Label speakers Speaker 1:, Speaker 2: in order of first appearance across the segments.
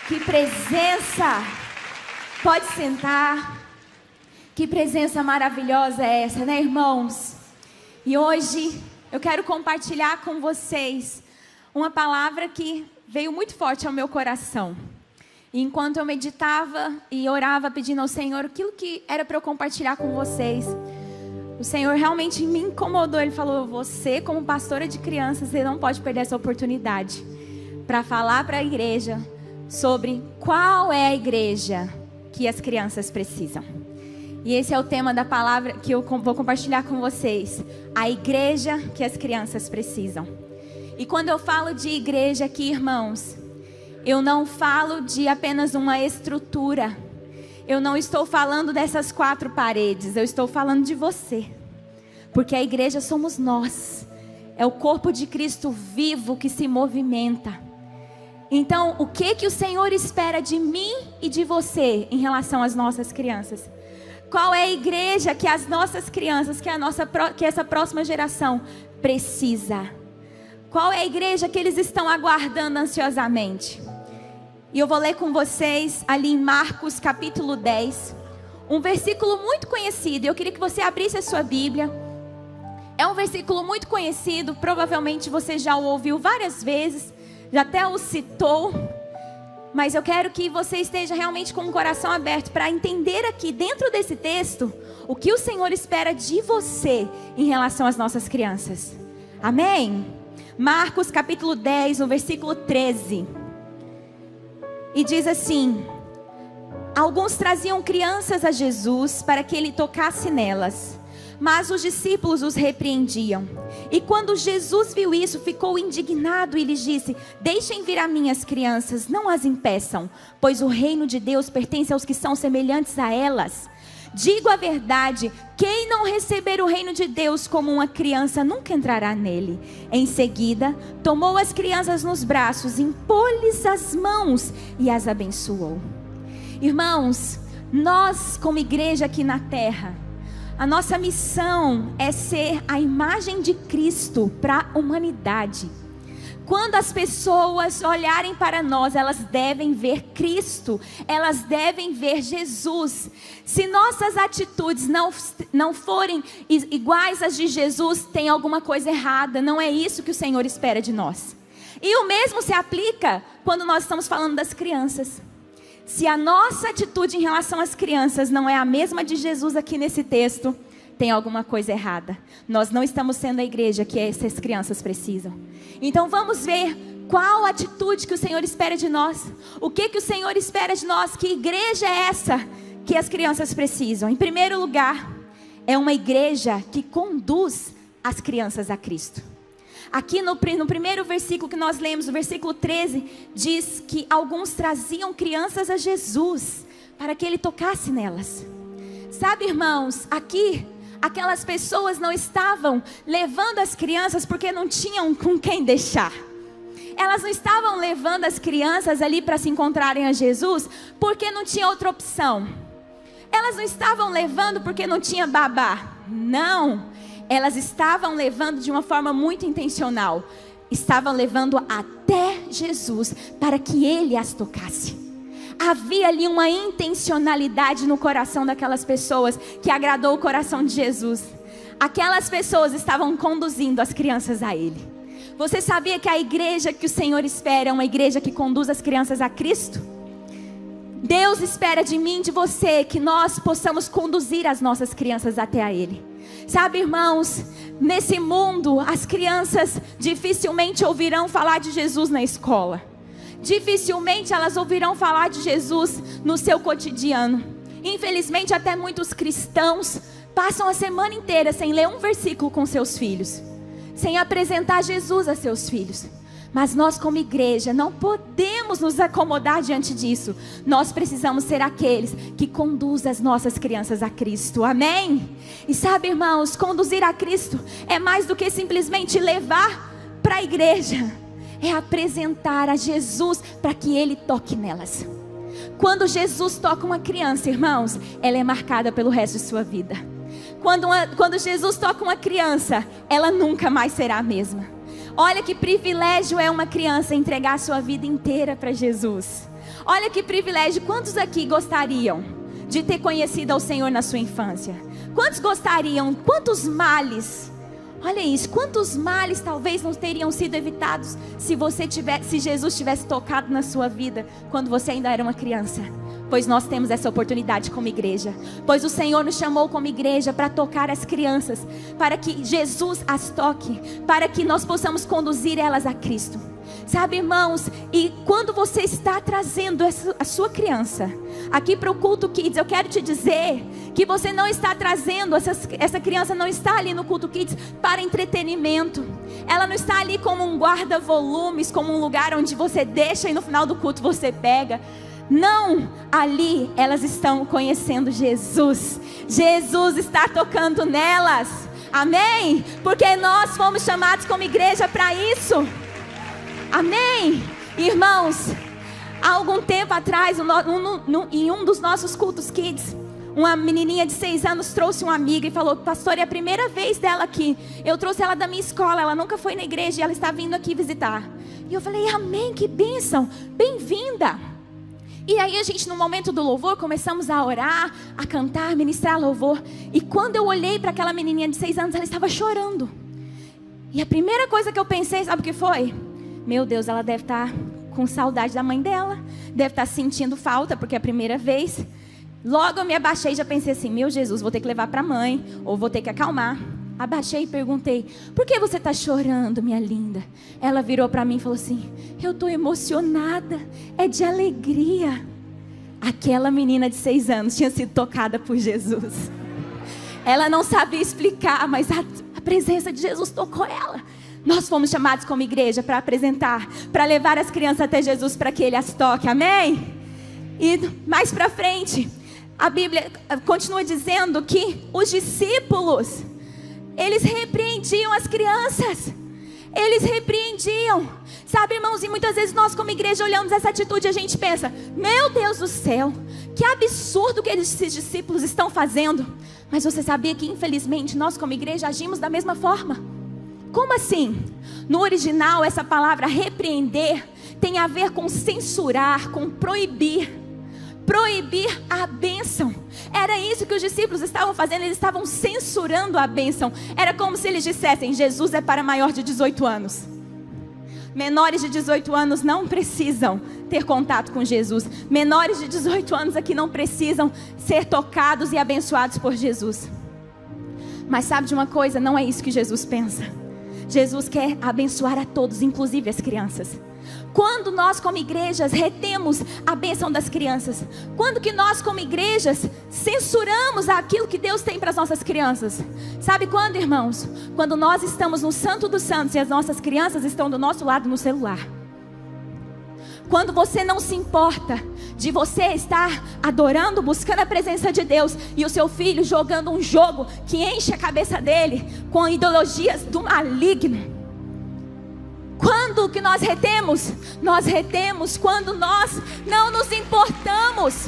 Speaker 1: Que presença! Pode sentar. Que presença maravilhosa é essa, né, irmãos? E hoje eu quero compartilhar com vocês uma palavra que veio muito forte ao meu coração. E enquanto eu meditava e orava pedindo ao Senhor aquilo que era para eu compartilhar com vocês, o Senhor realmente me incomodou. Ele falou: você, como pastora de crianças, você não pode perder essa oportunidade para falar para a igreja sobre qual é a igreja que as crianças precisam. E esse é o tema da palavra que eu vou compartilhar com vocês. A igreja que as crianças precisam. E quando eu falo de igreja aqui, irmãos, eu não falo de apenas uma estrutura. Eu não estou falando dessas 4 paredes. Eu estou falando de você. Porque a igreja somos nós. É o corpo de Cristo vivo que se movimenta. Então, o que o Senhor espera de mim e de você em relação às nossas crianças? Qual é a igreja que as nossas crianças, que essa próxima geração precisa? Qual é a igreja que eles estão aguardando ansiosamente? E eu vou ler com vocês ali em Marcos capítulo 10, um versículo muito conhecido. Eu queria que você abrisse a sua Bíblia. É um versículo muito conhecido, provavelmente você já o ouviu várias vezes, já até o citou. Mas eu quero que você esteja realmente com o coração aberto para entender aqui dentro desse texto o que o Senhor espera de você em relação às nossas crianças. Amém? Marcos capítulo 10, no versículo 13. E diz assim: alguns traziam crianças a Jesus para que ele tocasse nelas, mas os discípulos os repreendiam. E quando Jesus viu isso, ficou indignado e lhes disse: deixem vir a minhas crianças, não as impeçam, pois o reino de Deus pertence aos que são semelhantes a elas. Digo a verdade, quem não receber o reino de Deus como uma criança nunca entrará nele. Em seguida, tomou as crianças nos braços, impôs-lhes as mãos e as abençoou. Irmãos, nós como igreja aqui na terra, a nossa missão é ser a imagem de Cristo para a humanidade. Quando as pessoas olharem para nós, elas devem ver Cristo, elas devem ver Jesus. Se nossas atitudes não forem iguais às de Jesus, tem alguma coisa errada. Não é isso que o Senhor espera de nós. E o mesmo se aplica quando nós estamos falando das crianças. Se a nossa atitude em relação às crianças não é a mesma de Jesus aqui nesse texto, tem alguma coisa errada. Nós não estamos sendo a igreja que essas crianças precisam. Então vamos ver qual a atitude que o Senhor espera de nós. O que o Senhor espera de nós? Que igreja é essa que as crianças precisam? Em primeiro lugar, é uma igreja que conduz as crianças a Cristo. Aqui no primeiro versículo que nós lemos, o versículo 13, diz que alguns traziam crianças a Jesus para que ele tocasse nelas. Sabe, irmãos, aqui aquelas pessoas não estavam levando as crianças porque não tinham com quem deixar. Elas não estavam levando as crianças ali para se encontrarem a Jesus porque não tinha outra opção. Elas não estavam levando porque não tinha babá. Não, elas estavam levando de uma forma muito intencional. Estavam levando até Jesus para que ele as tocasse. Havia ali uma intencionalidade no coração daquelas pessoas que agradou o coração de Jesus. Aquelas pessoas estavam conduzindo as crianças a Ele. Você sabia que a igreja que o Senhor espera é uma igreja que conduz as crianças a Cristo? Deus espera de mim e de você que nós possamos conduzir as nossas crianças até a Ele. Sabe, irmãos, nesse mundo as crianças dificilmente ouvirão falar de Jesus na escola. Dificilmente elas ouvirão falar de Jesus no seu cotidiano. Infelizmente, até muitos cristãos passam a semana inteira sem ler um versículo com seus filhos, sem apresentar Jesus a seus filhos. Mas nós como igreja não podemos nos acomodar diante disso. Nós precisamos ser aqueles que conduzem as nossas crianças a Cristo. Amém? E sabe, irmãos, conduzir a Cristo é mais do que simplesmente levar para a igreja. É apresentar a Jesus para que Ele toque nelas. Quando Jesus toca uma criança, irmãos, ela é marcada pelo resto de sua vida. Quando Jesus toca uma criança, ela nunca mais será a mesma. Olha que privilégio é uma criança entregar a sua vida inteira para Jesus. Olha que privilégio. Quantos aqui gostariam de ter conhecido ao Senhor na sua infância? Quantos gostariam? Quantos males? Olha isso, quantos males talvez não teriam sido evitados se Jesus tivesse tocado na sua vida quando você ainda era uma criança? Pois nós temos essa oportunidade como igreja. Pois o Senhor nos chamou como igreja para tocar as crianças, para que Jesus as toque, para que nós possamos conduzir elas a Cristo. Sabe, irmãos, e quando você está trazendo a sua criança aqui para o Culto Kids, eu quero te dizer que você não está trazendo, essa criança não está ali no Culto Kids para entretenimento. Ela não está ali como um guarda-volumes, como um lugar onde você deixa e no final do culto você pega. Não, ali elas estão conhecendo Jesus. Jesus está tocando nelas. Amém? Porque nós fomos chamados como igreja para isso. Amém? Irmãos, há algum tempo atrás, em um dos nossos cultos kids, uma menininha de 6 anos trouxe uma amiga e falou: pastor, é a primeira vez dela aqui. Eu trouxe ela da minha escola, ela nunca foi na igreja e ela está vindo aqui visitar. E eu falei: amém, que bênção, bem-vinda. E aí a gente, no momento do louvor, começamos a orar, a cantar, ministrar louvor. E quando eu olhei para aquela menininha de 6 anos, ela estava chorando. E a primeira coisa que eu pensei, sabe o que foi? Meu Deus, ela deve estar com saudade da mãe dela, deve estar sentindo falta, porque é a primeira vez. Logo eu me abaixei e já pensei assim: meu Jesus, vou ter que levar para a mãe, ou vou ter que acalmar. Abaixei e perguntei: por que você está chorando, minha linda? Ela virou para mim e falou assim: eu estou emocionada, é de alegria. Aquela menina de 6 anos tinha sido tocada por Jesus. Ela não sabia explicar, mas a presença de Jesus tocou ela. Nós fomos chamados como igreja para apresentar, para levar as crianças até Jesus, para que Ele as toque, amém? E mais para frente, a Bíblia continua dizendo que os discípulos, eles repreendiam as crianças. Eles repreendiam. Sabe, irmãos, e muitas vezes nós como igreja olhamos essa atitude e a gente pensa: meu Deus do céu, que absurdo que esses discípulos estão fazendo. Mas você sabia que infelizmente nós como igreja agimos da mesma forma? Como assim? No original, essa palavra repreender tem a ver com censurar, com proibir. Proibir a bênção. Era isso que os discípulos estavam fazendo. Eles estavam censurando a bênção. Era como se eles dissessem: Jesus é para maior de 18 anos. Menores de 18 anos não precisam ter contato com Jesus. Menores de 18 anos aqui não precisam ser tocados e abençoados por Jesus. Mas sabe de uma coisa? Não é isso que Jesus pensa. Jesus quer abençoar a todos, inclusive as crianças. Quando nós como igrejas retemos a bênção das crianças? Quando que nós como igrejas censuramos aquilo que Deus tem para as nossas crianças? Sabe quando, irmãos? Quando nós estamos no Santo dos Santos e as nossas crianças estão do nosso lado no celular. Quando você não se importa de você estar adorando, buscando a presença de Deus, e o seu filho jogando um jogo que enche a cabeça dele com ideologias do maligno. Quando que nós retemos? Nós retemos quando nós não nos importamos.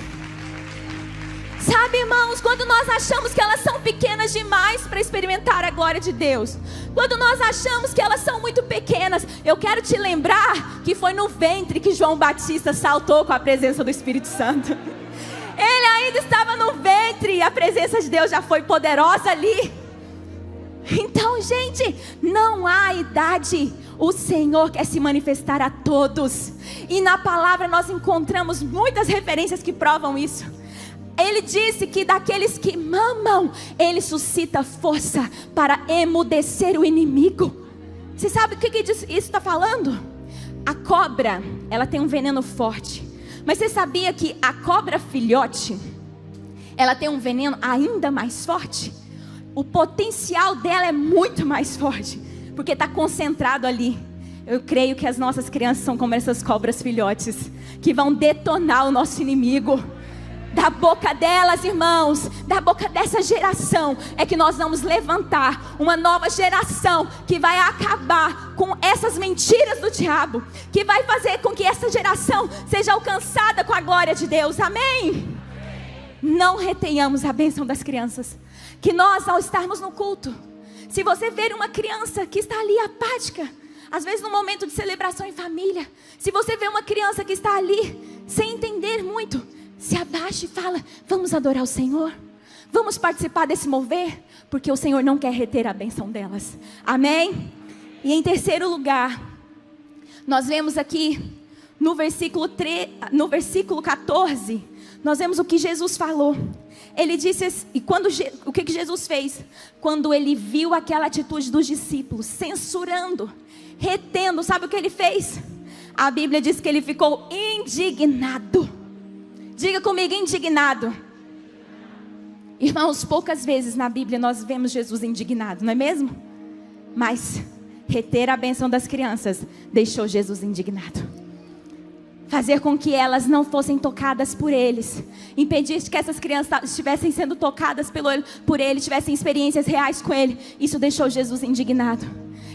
Speaker 1: Sabe, irmãos, quando nós achamos que elas são pequenas demais para experimentar a glória de Deus. Quando nós achamos que elas são muito pequenas. Eu quero te lembrar que foi no ventre que João Batista saltou com a presença do Espírito Santo. Ele ainda estava no ventre e a presença de Deus já foi poderosa ali. Então, gente, não há idade. O Senhor quer se manifestar a todos. E na palavra nós encontramos muitas referências que provam isso. Ele disse que daqueles que mamam, Ele suscita força para emudecer o inimigo. Você sabe o que isso está falando? A cobra, ela tem um veneno forte. Mas você sabia que a cobra filhote, ela tem um veneno ainda mais forte? O potencial dela é muito mais forte, porque está concentrado ali. Eu creio que as nossas crianças são como essas cobras filhotes, que vão detonar o nosso inimigo. Da boca delas, irmãos, da boca dessa geração, é que nós vamos levantar uma nova geração que vai acabar com essas mentiras do diabo, que vai fazer com que essa geração seja alcançada com a glória de Deus, amém? Não retenhamos a bênção das crianças. Que nós, ao estarmos no culto, se você ver uma criança que está ali apática, Às vezes no momento de celebração em família, se você vê uma criança que está ali, sem entender muito, se abaixa e fala: vamos adorar o Senhor, vamos participar desse mover, porque o Senhor não quer reter a bênção delas. Amém? E em terceiro lugar, nós vemos aqui no versículo 14, nós vemos o que Jesus falou. Ele disse, e o que Jesus fez? Quando ele viu aquela atitude dos discípulos, censurando, retendo, sabe o que ele fez? A Bíblia diz que ele ficou indignado. Diga comigo, indignado. Irmãos, poucas vezes na Bíblia nós vemos Jesus indignado, não é mesmo? Mas reter a bênção das crianças deixou Jesus indignado. Fazer com que elas não fossem tocadas por eles, impedir que essas crianças estivessem sendo tocadas por ele, tivessem experiências reais com ele, isso deixou Jesus indignado.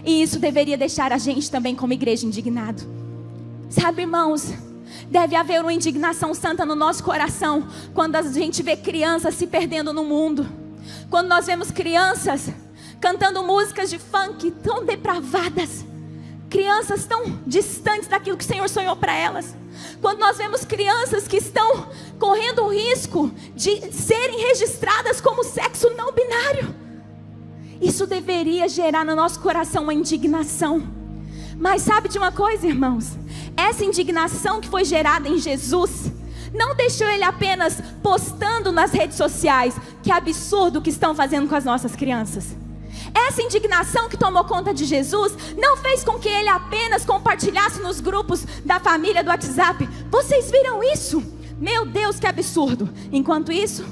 Speaker 1: E isso deveria deixar a gente também como igreja indignado. Sabe, irmãos, deve haver uma indignação santa no nosso coração quando a gente vê crianças se perdendo no mundo. Quando nós vemos crianças cantando músicas de funk tão depravadas, crianças tão distantes daquilo que o Senhor sonhou para elas. Quando nós vemos crianças que estão correndo o risco de serem registradas como sexo não binário, isso deveria gerar no nosso coração uma indignação. Mas sabe de uma coisa, irmãos? Essa indignação que foi gerada em Jesus não deixou ele apenas postando nas redes sociais que absurdo o que estão fazendo com as nossas crianças. Essa indignação que tomou conta de Jesus não fez com que ele apenas compartilhasse nos grupos da família do WhatsApp: vocês viram isso? Meu Deus, que absurdo! Enquanto isso,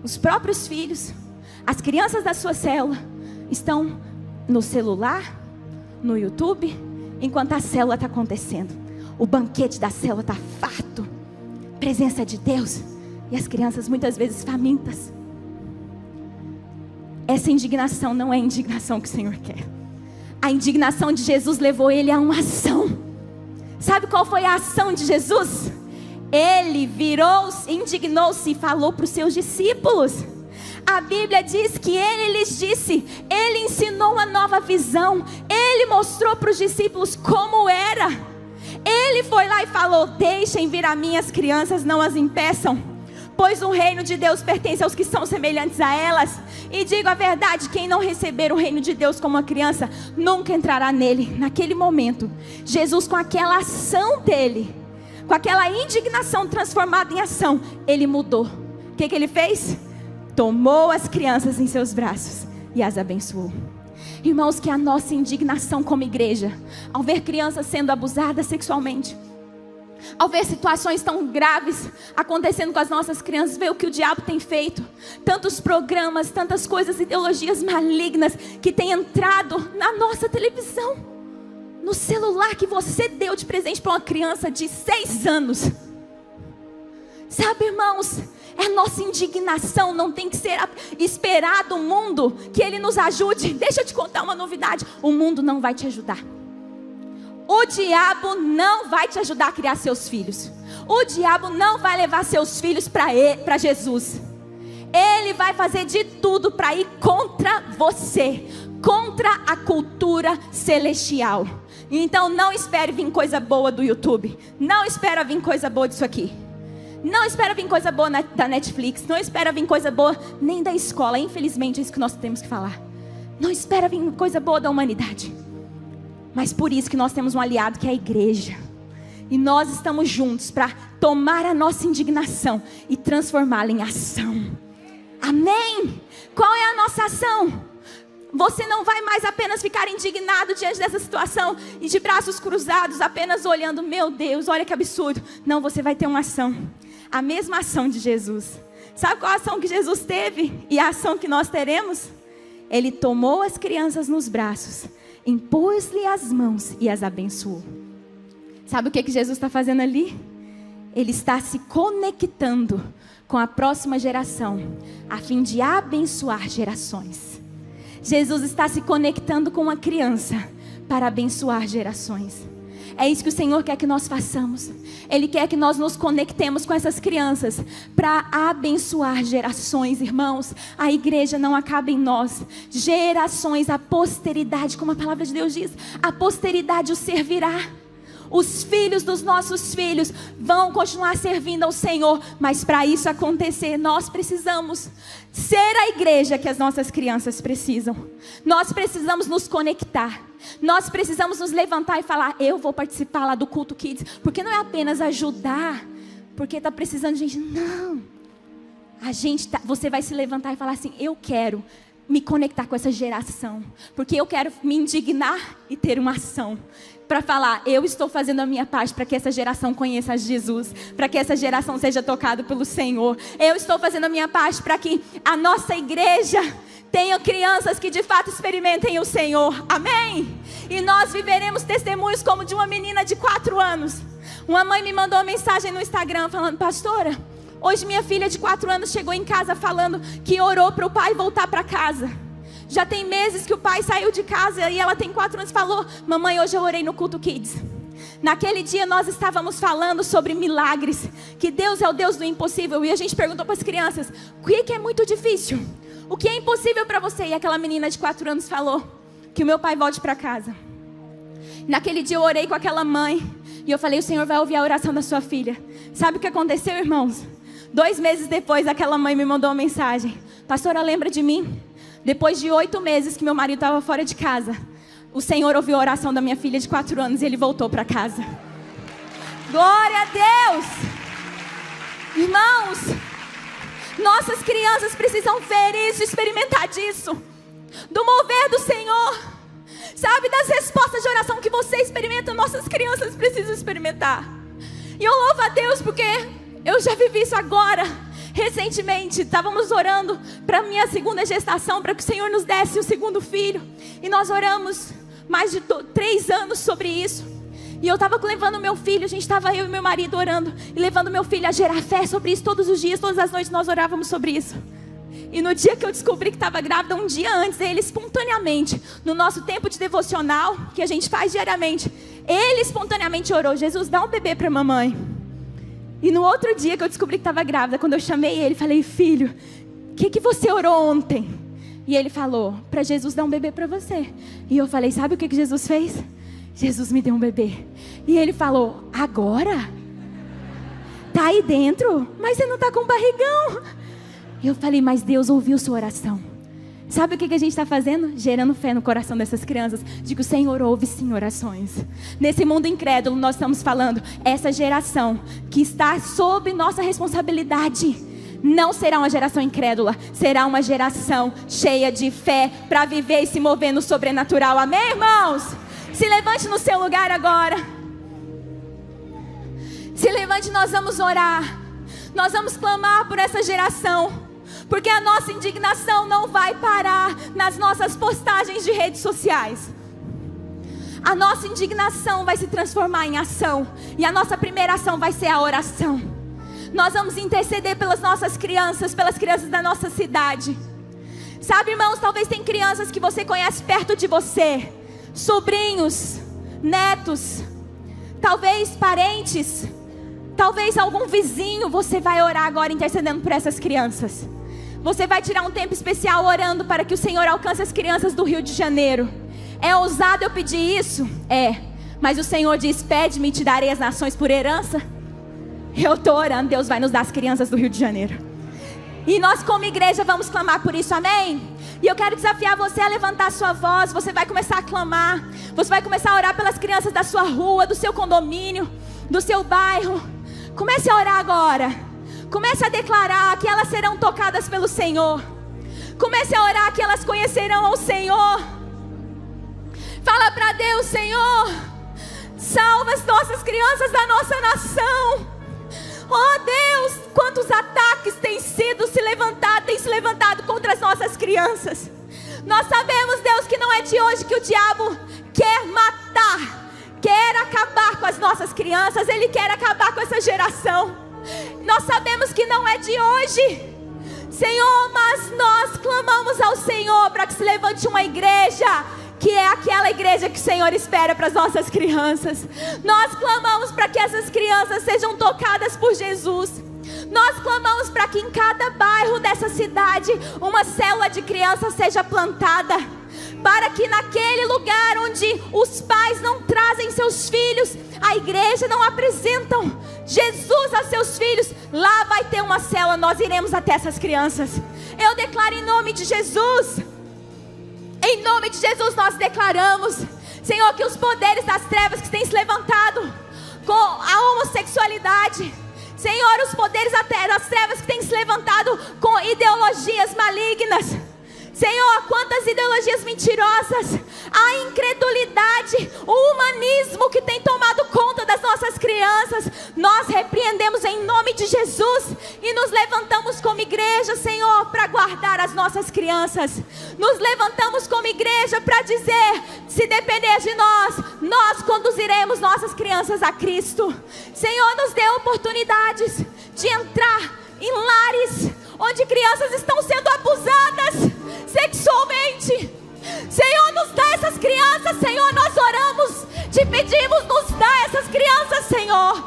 Speaker 1: os próprios filhos, as crianças da sua célula, estão no celular, no YouTube, enquanto a célula está acontecendo. O banquete da célula está farto, presença de Deus, e as crianças muitas vezes famintas. Essa indignação não é a indignação que o Senhor quer. A indignação de Jesus levou ele a uma ação. Sabe qual foi a ação de Jesus? Ele virou-se, indignou-se e falou para os seus discípulos. A Bíblia diz que ele lhes disse, ele ensinou uma nova visão, ele mostrou para os discípulos como era. Ele foi lá e falou: deixem vir a mim as crianças, não as impeçam, pois o reino de Deus pertence aos que são semelhantes a elas. E digo a verdade, quem não receber o reino de Deus como uma criança, nunca entrará nele. Naquele momento, Jesus, com aquela ação dele, com aquela indignação transformada em ação, ele mudou. O que ele fez? Tomou as crianças em seus braços e as abençoou. Irmãos, que a nossa indignação como igreja, ao ver crianças sendo abusadas sexualmente, ao ver situações tão graves acontecendo com as nossas crianças, ver o que o diabo tem feito, tantos programas, tantas coisas, ideologias malignas que têm entrado na nossa televisão, no celular que você deu de presente para uma criança de 6 anos. Sabe, irmãos, a nossa indignação não tem que ser esperar do mundo que ele nos ajude. Deixa eu te contar uma novidade: o mundo não vai te ajudar. O diabo não vai te ajudar a criar seus filhos. O diabo não vai levar seus filhos para Jesus. Ele vai fazer de tudo para ir contra você, contra a cultura celestial. Então não espere vir coisa boa do YouTube. Não espera vir coisa boa disso aqui. Não espera vir coisa boa da Netflix. Não espera vir coisa boa nem da escola. Infelizmente é isso que nós temos que falar. Não espera vir coisa boa da humanidade. Mas por isso que nós temos um aliado que é a igreja. E nós estamos juntos para tomar a nossa indignação e transformá-la em ação. Amém? Qual é a nossa ação? Você não vai mais apenas ficar indignado diante dessa situação e de braços cruzados, apenas olhando: meu Deus, olha que absurdo. Não, você vai ter uma ação. A mesma ação de Jesus. Sabe qual a ação que Jesus teve e a ação que nós teremos? Ele tomou as crianças nos braços, impôs-lhe as mãos e as abençoou. Sabe o que Jesus está fazendo ali? Ele está se conectando com a próxima geração, a fim de abençoar gerações. Jesus está se conectando com uma criança para abençoar gerações. É isso que o Senhor quer que nós façamos. Ele quer que nós nos conectemos com essas crianças para abençoar gerações, irmãos. A igreja não acaba em nós. Gerações, a posteridade, como a palavra de Deus diz, a posteridade o servirá. Os filhos dos nossos filhos vão continuar servindo ao Senhor. Mas para isso acontecer, nós precisamos ser a igreja que as nossas crianças precisam. Nós precisamos nos conectar. Nós precisamos nos levantar e falar: eu vou participar lá do culto Kids. Porque não é apenas ajudar, porque está precisando de gente. Não. Você vai se levantar e falar assim: eu quero me conectar com essa geração. Porque eu quero me indignar e ter uma ação. Para falar: eu estou fazendo a minha parte para que essa geração conheça Jesus, para que essa geração seja tocada pelo Senhor. Eu estou fazendo a minha parte para que a nossa igreja tenha crianças que de fato experimentem o Senhor. Amém? E nós viveremos testemunhos como de uma menina de 4 anos. Uma mãe me mandou uma mensagem no Instagram falando: pastora, hoje minha filha de 4 anos chegou em casa falando que orou para o pai voltar para casa. Já tem meses que o pai saiu de casa e ela tem 4 anos e falou: mamãe, hoje eu orei no culto Kids. Naquele dia nós estávamos falando sobre milagres, que Deus é o Deus do impossível. E a gente perguntou para as crianças: o que é muito difícil? O que é impossível para você? E aquela menina de 4 anos falou: que o meu pai volte para casa. Naquele dia eu orei com aquela mãe e eu falei: o Senhor vai ouvir a oração da sua filha. Sabe o que aconteceu, irmãos? 2 meses depois, aquela mãe me mandou uma mensagem: pastora, lembra de mim? Depois de 8 meses que meu marido estava fora de casa, o Senhor ouviu a oração da minha filha de 4 anos e ele voltou para casa. Glória a Deus! Irmãos, nossas crianças precisam ver isso, experimentar disso, do mover do Senhor. Sabe, das respostas de oração que você experimenta, nossas crianças precisam experimentar. E eu louvo a Deus porque eu já vivi isso agora. Recentemente, estávamos orando para a minha 2ª gestação, para que o Senhor nos desse o 2º filho. E nós oramos mais de 3 anos sobre isso. E eu estava levando meu filho, a gente estava, eu e meu marido orando, e levando meu filho a gerar fé sobre isso todos os dias, todas as noites nós orávamos sobre isso. E no dia que eu descobri que estava grávida, um dia antes, ele espontaneamente, no nosso tempo de devocional, que a gente faz diariamente, ele espontaneamente orou: Jesus, dá um bebê para a mamãe. E no outro dia que eu descobri que estava grávida, quando eu chamei ele, falei: filho, o que você orou ontem? E ele falou: para Jesus dar um bebê para você. E eu falei: sabe o que Jesus fez? Jesus me deu um bebê. E ele falou: agora? Tá aí dentro? Mas você não tá com barrigão. E eu falei: mas Deus ouviu sua oração. Sabe o que a gente está fazendo? Gerando fé no coração dessas crianças, de que o Senhor ouve sim orações. Nesse mundo incrédulo nós estamos falando: essa geração que está sob nossa responsabilidade não será uma geração incrédula, será uma geração cheia de fé para viver e se mover no sobrenatural. Amém, irmãos? Se levante no seu lugar agora. Se levante, nós vamos orar. Nós vamos clamar por essa geração. Porque a nossa indignação não vai parar nas nossas postagens de redes sociais. A nossa indignação vai se transformar em ação. E a nossa primeira ação vai ser a oração. Nós vamos interceder pelas nossas crianças, pelas crianças da nossa cidade. Sabe, irmãos, talvez tem crianças que você conhece perto de você, sobrinhos, netos, talvez parentes, talvez algum vizinho. Você vai orar agora intercedendo por essas crianças. Você vai tirar um tempo especial orando para que o Senhor alcance as crianças do Rio de Janeiro. É ousado eu pedir isso? É. Mas o Senhor diz: pede-me e te darei as nações por herança. Eu estou orando, Deus vai nos dar as crianças do Rio de Janeiro. E nós como igreja vamos clamar por isso, amém? E eu quero desafiar você a levantar a sua voz. Você vai começar a clamar. Você vai começar a orar pelas crianças da sua rua, do seu condomínio, do seu bairro. Comece a orar agora. Comece a declarar que elas serão tocadas pelo Senhor. Comece a orar que elas conhecerão ao Senhor. Fala para Deus: Senhor, salva as nossas crianças da nossa nação. Oh Deus, quantos ataques têm se levantado contra as nossas crianças. Nós sabemos, Deus, que não é de hoje que o diabo quer matar, quer acabar com as nossas crianças. Ele quer acabar com essa geração. Nós sabemos que não é de hoje, Senhor, mas nós clamamos ao Senhor para que se levante uma igreja que é aquela igreja que o Senhor espera para as nossas crianças. Nós clamamos para que essas crianças sejam tocadas por Jesus. Nós clamamos para que em cada bairro dessa cidade uma célula de crianças seja plantada, para que naquele lugar onde os pais não trazem seus filhos, a igreja não apresentam Jesus a seus filhos, lá vai ter uma célula, nós iremos até essas crianças. Eu declaro em nome de Jesus, em nome de Jesus nós declaramos, Senhor, que os poderes das trevas que têm se levantado com a homossexualidade, Senhor, os poderes das trevas que têm se levantado com ideologias malignas, Senhor, quantas ideologias mentirosas, a incredulidade, o humanismo que tem tomado conta das nossas crianças, nós repreendemos em nome de Jesus e nos levantamos como igreja, Senhor, para guardar as nossas crianças. Nos levantamos como igreja para dizer, se depender de nós, nós conduziremos nossas crianças a Cristo. Senhor, nos dê oportunidades de entrar em lares onde crianças estão sendo abusadas sexualmente. Senhor, nos dá essas crianças, Senhor, nós oramos, te pedimos, nos dá essas crianças, Senhor.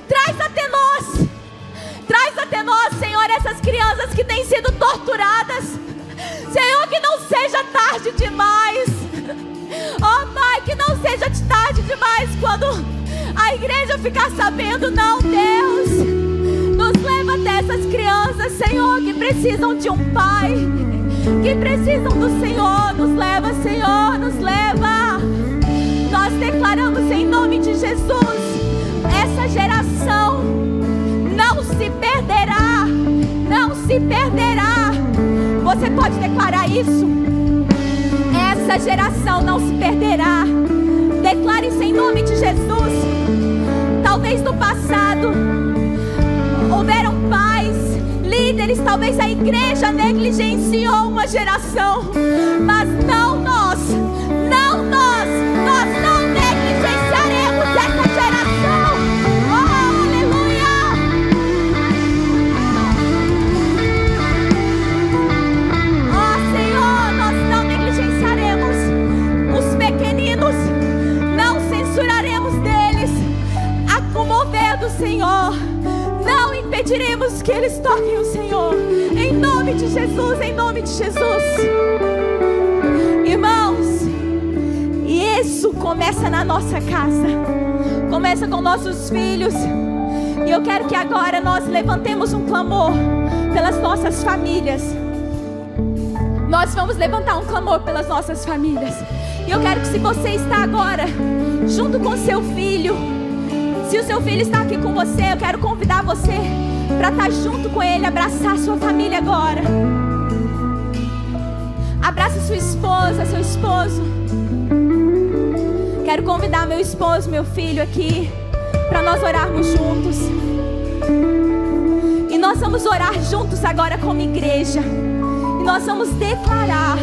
Speaker 1: Traz até nós, Senhor, essas crianças que têm sido torturadas. Senhor, que não seja tarde demais. Oh Pai, que não seja tarde demais quando a igreja ficar sabendo. Não, Deus, nos leva até essas crianças, Senhor, que precisam de um pai, que precisam do Senhor. Nos leva, Senhor, nos leva. Nós declaramos em nome de Jesus, essa geração não se perderá, não se perderá. Você pode declarar isso? Essa geração não se perderá. Declare isso em nome de Jesus. Talvez no passado houveram pais, líderes, talvez a igreja negligenciou uma geração, mas não nós não negligenciaremos essa geração. Oh, aleluia! Oh Senhor, nós não negligenciaremos os pequeninos, não censuraremos deles a comover do Senhor. Não impediremos que eles toquem o Senhor. Em nome de Jesus, em nome de Jesus. Irmãos, e isso começa na nossa casa. Começa com nossos filhos. E eu quero que agora nós levantemos um clamor pelas nossas famílias. Nós vamos levantar um clamor pelas nossas famílias. E eu quero que, se você está agora junto com seu filho, se o seu filho está aqui com você, eu quero convidar você para estar junto com ele, abraçar sua família agora. Abraça sua esposa, seu esposo. Quero convidar meu esposo, meu filho aqui, para nós orarmos juntos. E nós vamos orar juntos agora como igreja. E nós vamos declarar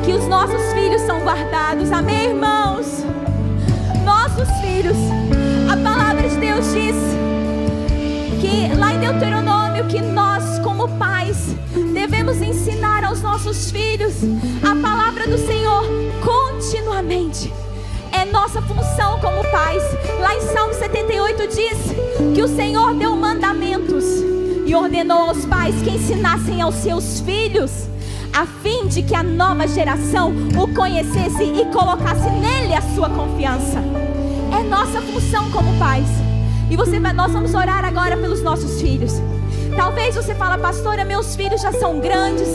Speaker 1: que os nossos filhos são guardados. Amém, irmãos? Nossos filhos. A palavra de Deus diz que lá em Deuteronômio que nós, como pais, devemos ensinar aos nossos filhos a palavra do Senhor continuamente. É nossa função como pais. Lá em Salmo 78 diz que o Senhor deu mandamentos e ordenou aos pais que ensinassem aos seus filhos, a fim de que a nova geração o conhecesse e colocasse nele a sua confiança. É nossa função como pais. E nós vamos orar agora pelos nossos filhos. Talvez você fale, pastora, meus filhos já são grandes.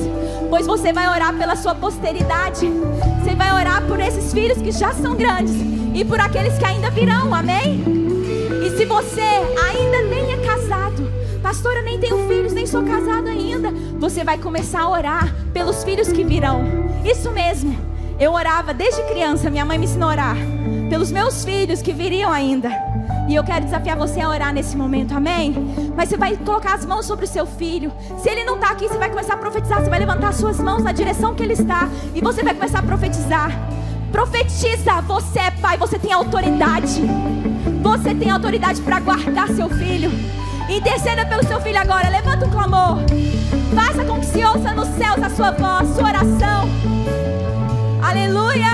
Speaker 1: Pois você vai orar pela sua posteridade. Você vai orar por esses filhos que já são grandes e por aqueles que ainda virão, amém? E se você ainda nem é casado, pastora, nem tenho filhos, nem sou casado ainda, você vai começar a orar pelos filhos que virão. Isso mesmo, eu orava desde criança, minha mãe me ensinou a orar pelos meus filhos que viriam ainda. E eu quero desafiar você a orar nesse momento, amém? Mas você vai colocar as mãos sobre o seu filho. Se ele não está aqui, você vai começar a profetizar. Você vai levantar suas mãos na direção que ele está e você vai começar a profetizar. Profetiza, você é pai, você tem autoridade. Você tem autoridade para guardar seu filho. Interceda pelo seu filho agora, levanta um clamor. Faça com que se ouça nos céus a sua voz, sua oração. Aleluia!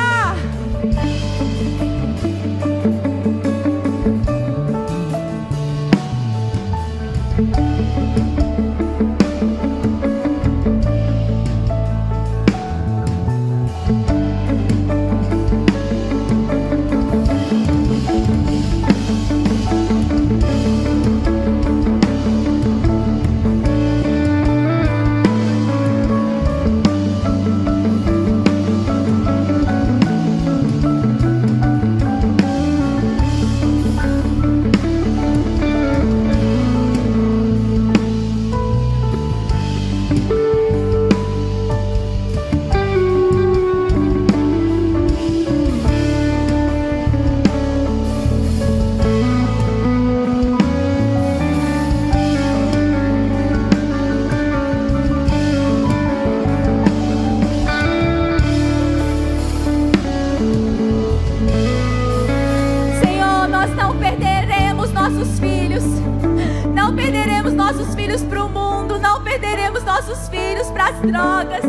Speaker 1: Nossos filhos para as drogas,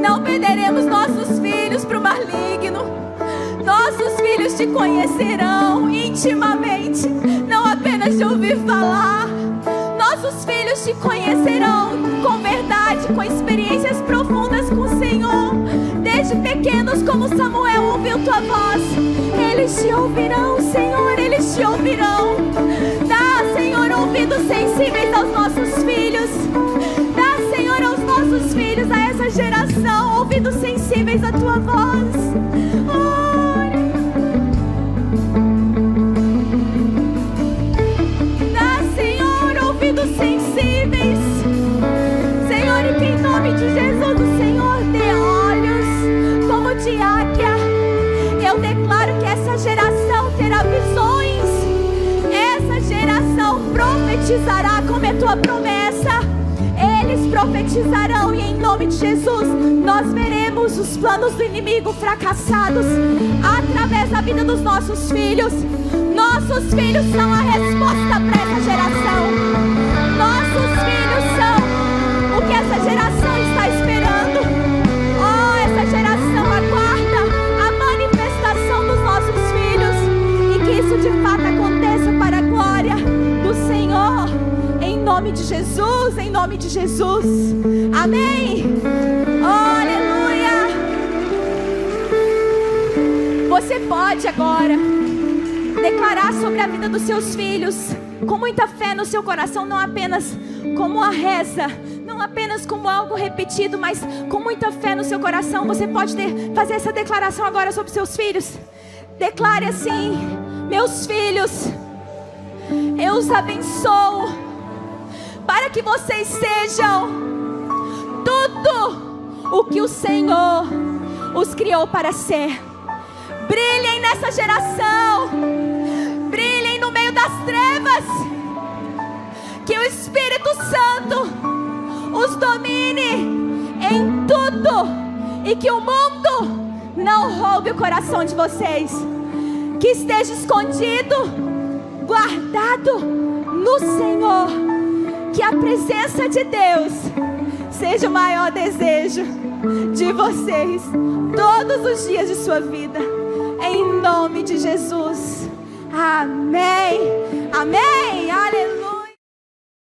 Speaker 1: não perderemos nossos filhos para o maligno. Nossos filhos te conhecerão intimamente, não apenas de ouvir falar. Nossos filhos te conhecerão com verdade, com experiências profundas com o Senhor. Desde pequenos, como Samuel ouviu tua voz, eles te ouvirão, Senhor, eles te ouvirão. Dá, Senhor, ouvidos sensíveis aos nossos filhos. Aos nossos filhos, a essa geração, ouvidos sensíveis à tua voz. Dá, Senhor, ouvidos sensíveis, Senhor, e que em nome de Jesus o Senhor dê olhos como de águia. Eu declaro que essa geração terá visões, essa geração profetizará como é tua promessa. Eles profetizarão e em nome de Jesus nós veremos os planos do inimigo fracassados através da vida dos nossos filhos. Nossos filhos são a resposta para essa geração. Nossos filhos são o que essa geração está esperando. Oh, essa geração aguarda a manifestação dos nossos filhos e que isso de fato aconteça para a glória do Senhor. Em nome de Jesus, em nome de Jesus. Amém. Oh, aleluia. Você pode agora declarar sobre a vida dos seus filhos com muita fé no seu coração, não apenas como uma reza, não apenas como algo repetido, mas com muita fé no seu coração. Você pode fazer essa declaração agora sobre seus filhos. Declare assim: meus filhos, eu os abençoo para que vocês sejam tudo o que o Senhor os criou para ser. Brilhem nessa geração, brilhem no meio das trevas, que o Espírito Santo os domine em tudo e que o mundo não roube o coração de vocês. Que esteja escondido, guardado no Senhor. Que a presença de Deus seja o maior desejo de vocês todos os dias de sua vida. Em nome de Jesus. Amém. Amém. Aleluia.